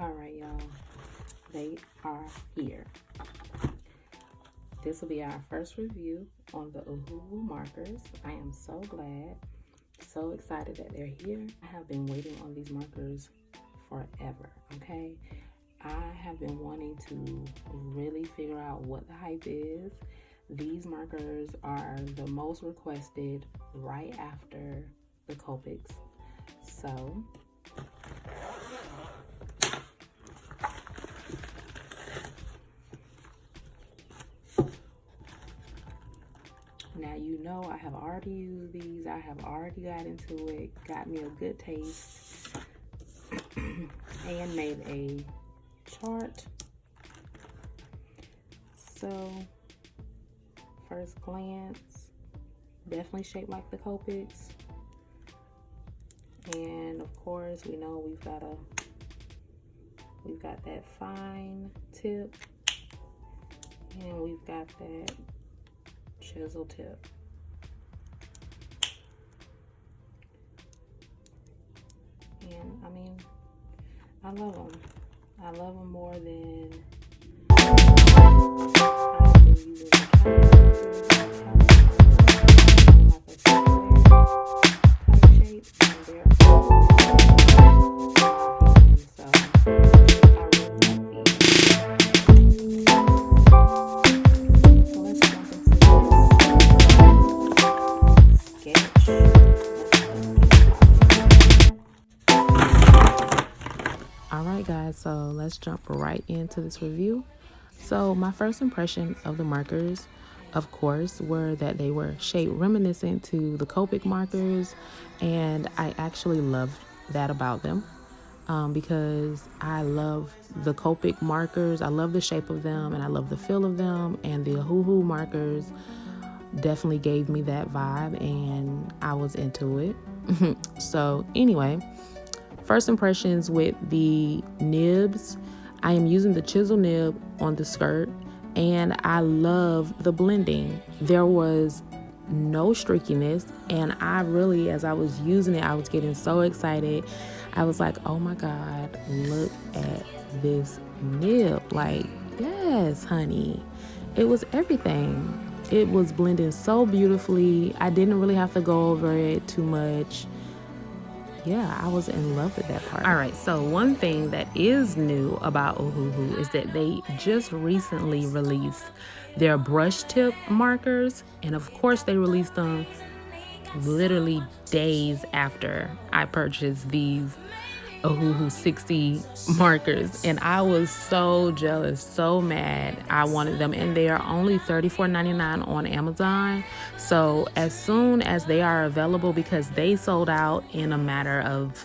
All right, y'all, they are here. This will be our first review on the Ohuhu markers. I am so glad, so excited that they're here. I have been waiting on these markers forever, okay? I have been wanting to really figure out what the hype is. These markers are the most requested right after the Copics. So now you know I have already used these. I have already got into it, got me a good taste, and made a chart. So first glance, definitely shaped like the Copics. And of course, we know we've got that fine tip, and we've got that chisel tip. And I mean, I love them. I love them more than I've been using So let's jump right into this review. So my first impression of the markers, of course, were that they were shaped reminiscent to the Copic markers, and I actually loved that about them because I love the Copic markers. I love the shape of them and I love the feel of them, and the Ohuhu markers definitely gave me that vibe and I was into it. So anyway, first impressions with the nibs. I am using the chisel nib on the skirt and I love the blending. There was no streakiness, and I really, as I was using it, I was getting so excited. I was like, oh my God, look at this nib. Like, yes, honey. It was everything. It was blending so beautifully. I didn't really have to go over it too much. Yeah, I was in love with that part. All right, so one thing that is new about Ohuhu is that they just recently released their brush tip markers. And of course, they released them literally days after I purchased these Ohuhu 60 markers. And I was so jealous, so mad. I wanted them, and they are only $34.99 on Amazon. So as soon as they are available, because they sold out in a matter of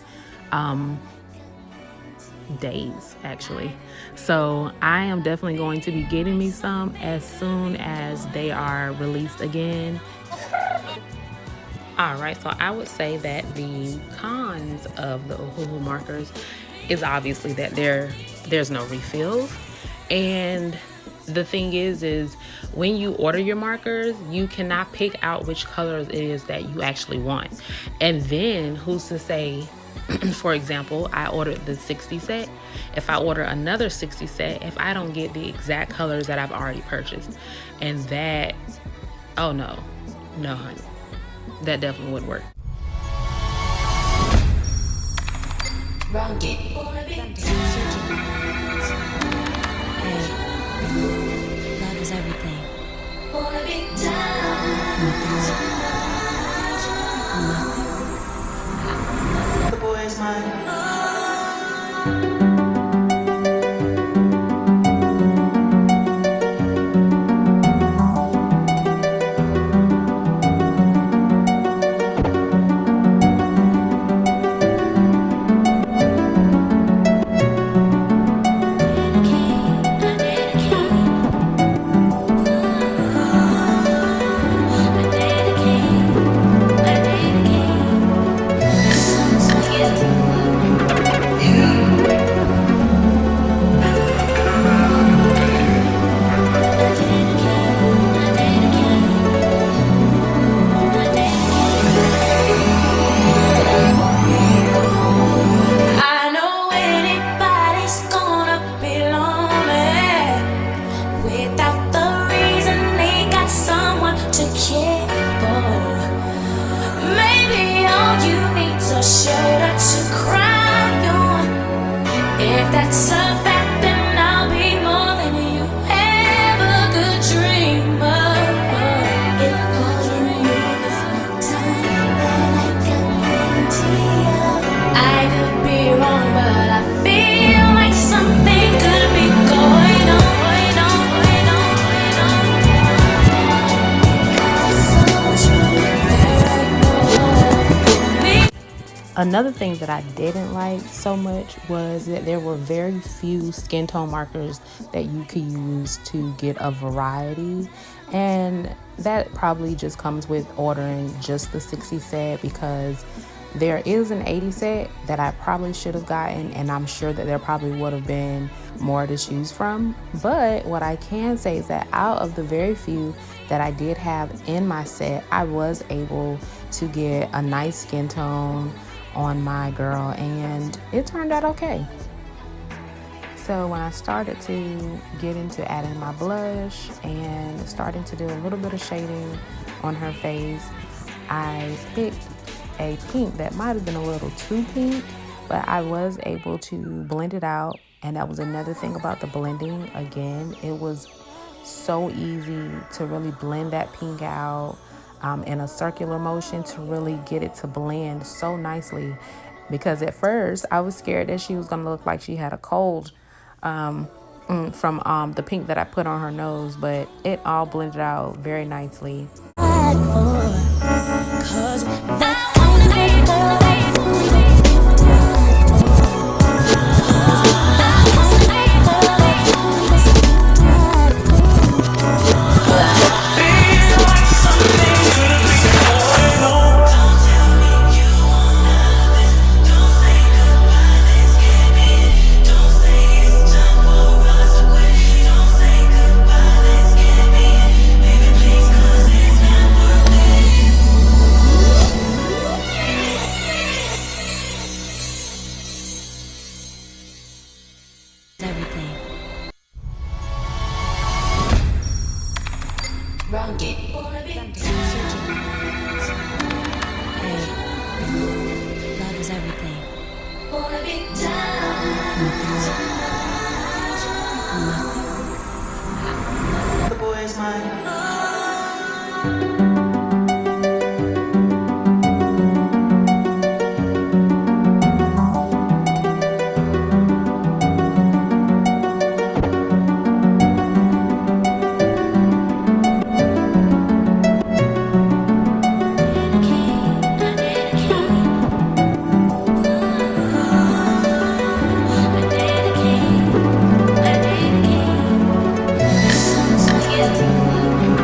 days actually. So I am definitely going to be getting me some as soon as they are released again. All right, so I would say that the cons of the Ohuhu markers is obviously that there's no refills. And the thing is when you order your markers, you cannot pick out which colors it is that you actually want. And then who's to say, for example, I ordered the 60 set. If I order another 60 set, if I don't get the exact colors that I've already purchased, and that, oh no, honey. That definitely would work. Brandy. Hey, love is everything. The boy's mine. that's a fact, and I'll be more than you ever could dream of. If all you need is my time, then I can guarantee you. I could be wrong, but I feel like something could be going on, going on, going on, going on. Another thing that I didn't like so much was that there were very few skin tone markers that you could use to get a variety. And that probably just comes with ordering just the 60 set, because there is an 80 set that I probably should have gotten, and I'm sure that there probably would have been more to choose from. But what I can say is that out of the very few that I did have in my set, I was able to get a nice skin tone on my girl, and it turned out okay. So when I started to get into adding my blush and starting to do a little bit of shading on her face, I picked a pink that might have been a little too pink, but I was able to blend it out. And that was another thing about the blending. Again, it was so easy to really blend that pink out in a circular motion to really get it to blend so nicely. Because at first I was scared that she was gonna look like she had a cold from the pink that I put on her nose, but it all blended out very nicely. Everything. Brandy. Hey, love is everything. The boy's mine. I dedicate this song to you.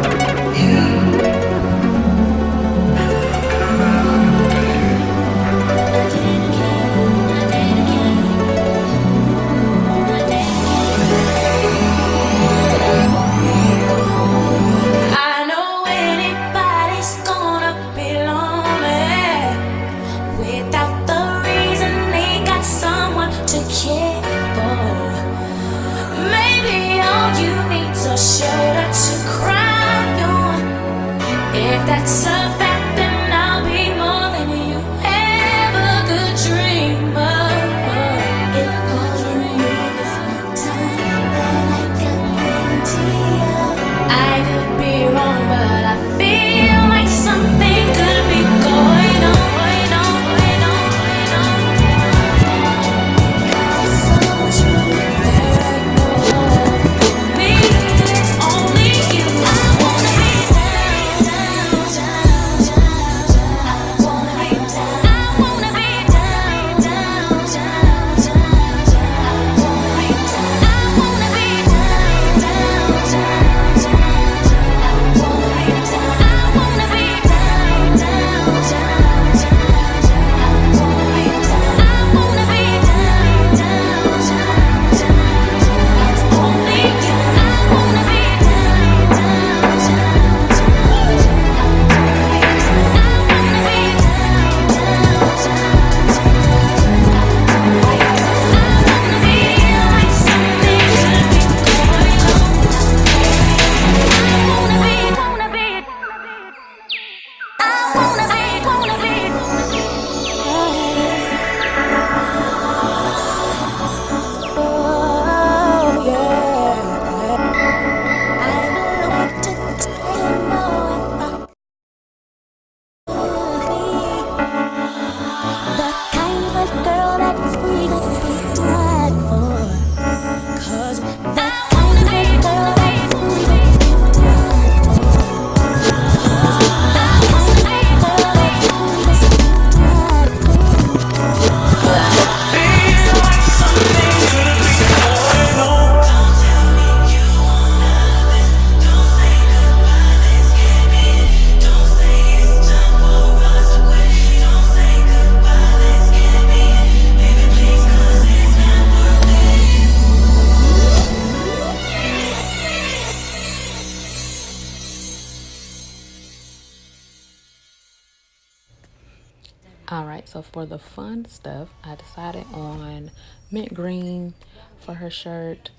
So for the fun stuff, I decided on mint green for her shirt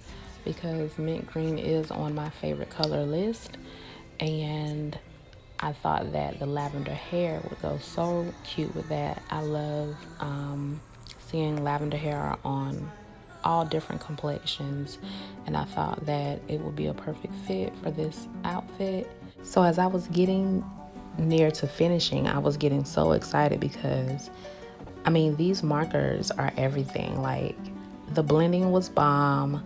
because mint green is on my favorite color list, and I thought that the lavender hair would go so cute with that. I love seeing lavender hair on all different complexions, and I thought that it would be a perfect fit for this outfit. So as I was getting near to finishing, I was getting so excited because I mean, these markers are everything. Like, the blending was bomb,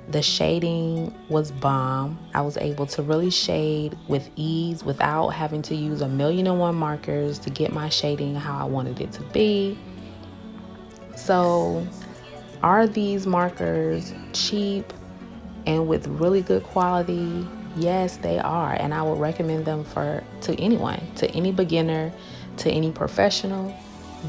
the shading was bomb. I was able to really shade with ease without having to use 1,000,001 markers to get my shading how I wanted it to be. So, are these markers cheap and with really good quality? Yes, they are, and I would recommend them to anyone, to any beginner, to any professional.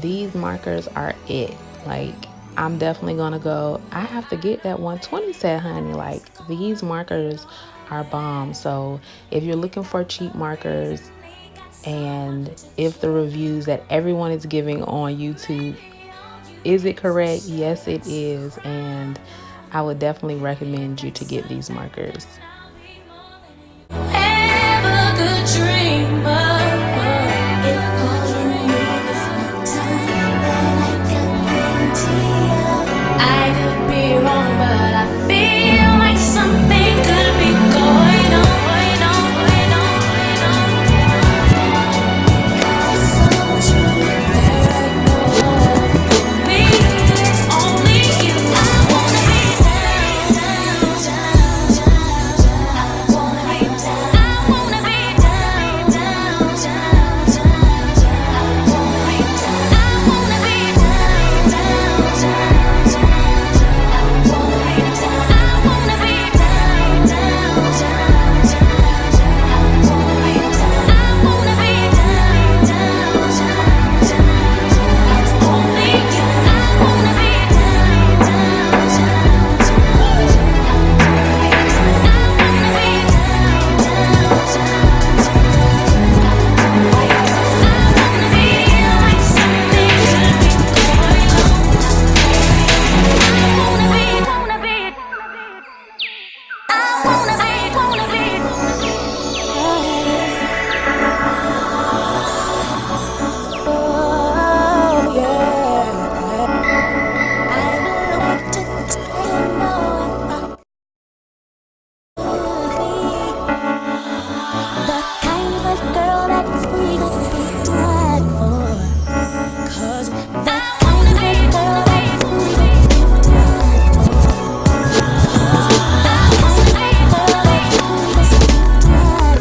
These markers are it. Like, I'm definitely gonna go. I have to get that 120 set, honey. Like, these markers are bomb. So if you're looking for cheap markers, and if the reviews that everyone is giving on YouTube, is it correct? Yes, it is. And I would definitely recommend you to get these markers. Have a good dream. If all you need is more time, then I can guarantee you. I could be wrong, but I feel like something could be going on. So true, there ain't no one for me. It's only you. I wanna be down, down, down, down, down. I wanna be down. I wanna be down, down, down, down, down. I wanna be down. I wanna be down, down, down, down, down. I wanna be down. I wanna be down, down, down, down, down. I wanna be down. I wanna be down, down, down, down. It's only you. I wanna be down, down, down, down. The kind of girl that we would be dead for. 'Cause the kind of girl that we would be dead for. 'Cause the kind of girl that we would be dead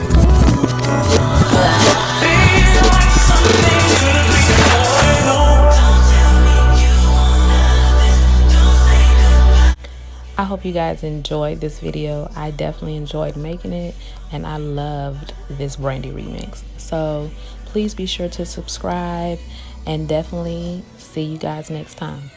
I hope you guys enjoyed this video. I definitely enjoyed making it, and I loved this Brandy remix. So please be sure to subscribe, and definitely see you guys next time.